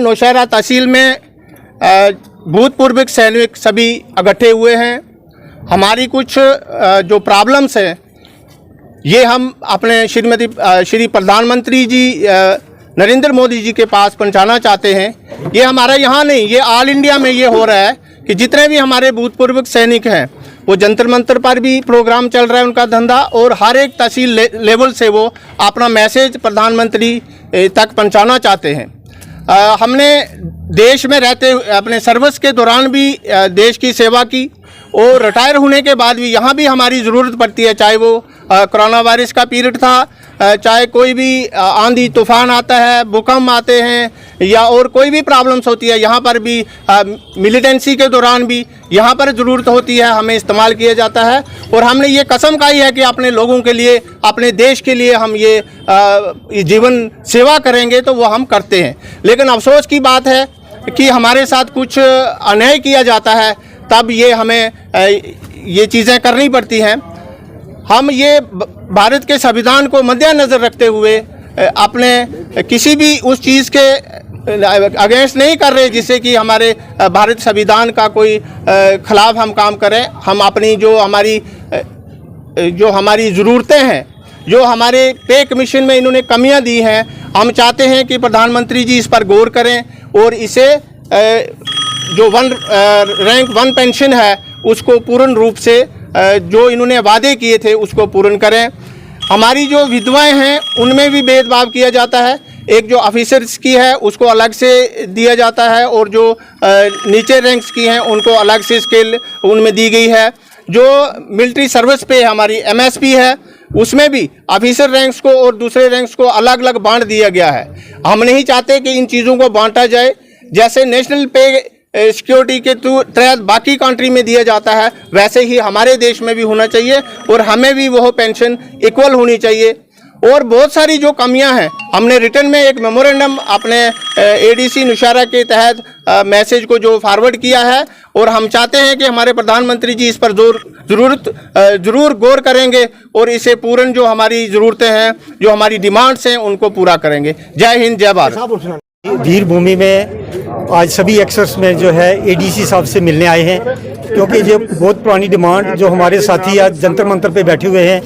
नौशहरा तहसील में भूतपूर्व सैनिक सभी इकट्ठे हुए हैं। हमारी कुछ जो प्रॉब्लम्स हैं ये हम अपने श्री प्रधानमंत्री जी नरेंद्र मोदी जी के पास पहुंचाना चाहते हैं। ये हमारा यहाँ नहीं, ये ऑल इंडिया में ये हो रहा है कि जितने भी हमारे भूतपूर्व सैनिक हैं वो जंतर मंतर पर भी प्रोग्राम चल रहा है उनका धंधा, और हर एक तहसील लेवल से वो अपना मैसेज प्रधानमंत्री तक पहुंचाना चाहते हैं। हमने देश में रहते अपने सर्विस के दौरान भी देश की सेवा की, और रिटायर होने के बाद भी यहाँ भी हमारी ज़रूरत पड़ती है, चाहे वो कोरोना वायरस का पीरियड था, चाहे कोई भी आंधी तूफान आता है, भूकंप आते हैं, या और कोई भी प्रॉब्लम्स होती है, यहाँ पर भी मिलिटेंसी के दौरान भी यहाँ पर ज़रूरत होती है, हमें इस्तेमाल किया जाता है। और हमने ये कसम खाई है कि अपने लोगों के लिए, अपने देश के लिए हम ये जीवन सेवा करेंगे, तो वो हम करते हैं। लेकिन अफसोस की बात है कि हमारे साथ कुछ अन्याय किया जाता है, तब ये हमें ये चीज़ें करनी पड़ती हैं। हम ये भारत के संविधान को मद्देनज़र रखते हुए अपने किसी भी उस चीज़ के अगेंस्ट नहीं कर रहे जिससे कि हमारे भारत संविधान का कोई खिलाफ हम काम करें। हम अपनी जो हमारी ज़रूरतें हैं, जो हमारे पे कमीशन में इन्होंने कमियां दी हैं, हम चाहते हैं कि प्रधानमंत्री जी इस पर गौर करें और इसे जो रैंक 1 पेंशन है उसको पूर्ण रूप से जो इन्होंने वादे किए थे उसको पूर्ण करें। हमारी जो विधवाएं हैं उनमें भी भेदभाव किया जाता है, एक जो ऑफिसर्स की है उसको अलग से दिया जाता है, और जो नीचे रैंक्स की हैं उनको अलग से स्केल उनमें दी गई है। जो मिलिट्री सर्विस पे हमारी MSP है उसमें भी ऑफिसर रैंक्स को और दूसरे रैंक्स को अलग अलग बांट दिया गया है। हम नहीं चाहते कि इन चीज़ों को बांटा जाए, जैसे नेशनल पे सिक्योरिटी के तहत बाकी कंट्री में दिया जाता है वैसे ही हमारे देश में भी होना चाहिए, और हमें भी वो पेंशन इक्वल होनी चाहिए। और बहुत सारी जो कमियां हैं, हमने रिटर्न में एक मेमोरेंडम अपने ADC नौशहरा के तहत मैसेज को जो फॉरवर्ड किया है, और हम चाहते हैं कि हमारे प्रधानमंत्री जी इस पर ज़रूर गौर करेंगे और इसे पूर्ण जो हमारी ज़रूरतें हैं, जो हमारी डिमांड्स हैं उनको पूरा करेंगे। जय हिंद, जय भारत। वीर भूमि में आज सभी एक्सर्स में जो है ADC साहब से मिलने आए हैं, क्योंकि ये बहुत पुरानी डिमांड जो हमारे साथी आज जंतर मंतर पे बैठे हुए हैं,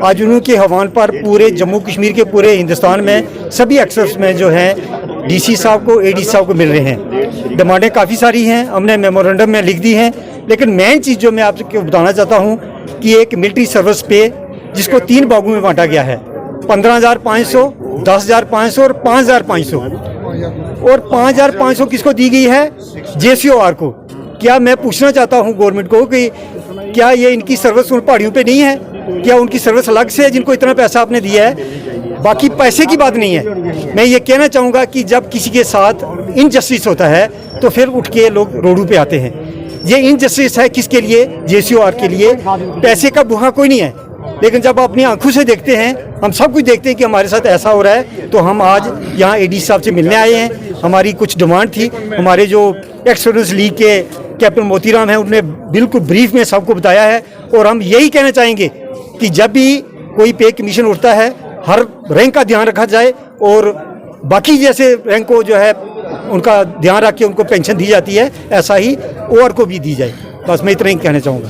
आज उनके आह्वान पर पूरे जम्मू कश्मीर के पूरे हिंदुस्तान में सभी एक्सर्स में जो है DC साहब को ADC साहब को मिल रहे हैं। डिमांडें काफ़ी सारी हैं, हमने मेमोरेंडम में लिख दी हैं, लेकिन मेन चीज़ जो मैं आपको बताना चाहता हूँ कि एक मिलिट्री सर्विस पे जिसको 3 भागों में बांटा गया है, 15,500, 10,500 और 5,500, और 5,500 किसको दी गई है? JCOR को। क्या मैं पूछना चाहता हूं गवर्नमेंट को कि क्या ये इनकी सर्विस उन पहाड़ियों पे नहीं है? क्या उनकी सर्विस अलग से है जिनको इतना पैसा आपने दिया है? बाकी पैसे की बात नहीं है। मैं ये कहना चाहूँगा कि जब किसी के साथ इनजस्टिस होता है तो फिर उठ के लोग रोडों पे आते हैं। ये इनजस्टिस है किसके लिए? JCOR के लिए। पैसे का भूखा कोई नहीं है, लेकिन जब अपनी आंखों से देखते हैं, हम सब कुछ देखते हैं कि हमारे साथ ऐसा हो रहा है, तो हम आज यहाँ ADC साहब से मिलने आए हैं। हमारी कुछ डिमांड थी, हमारे जो एक्स सर्विस लीग के कैप्टन मोतीराम हैं उन्होंने बिल्कुल ब्रीफ में सबको बताया है, और हम यही कहना चाहेंगे कि जब भी कोई पे कमीशन उठता है हर रैंक का ध्यान रखा जाए, और बाकी जैसे रैंक को जो है उनका ध्यान रख के उनको पेंशन दी जाती है, ऐसा ही OR को भी दी जाए। बस मैं इतना ही कहना चाहूँगा।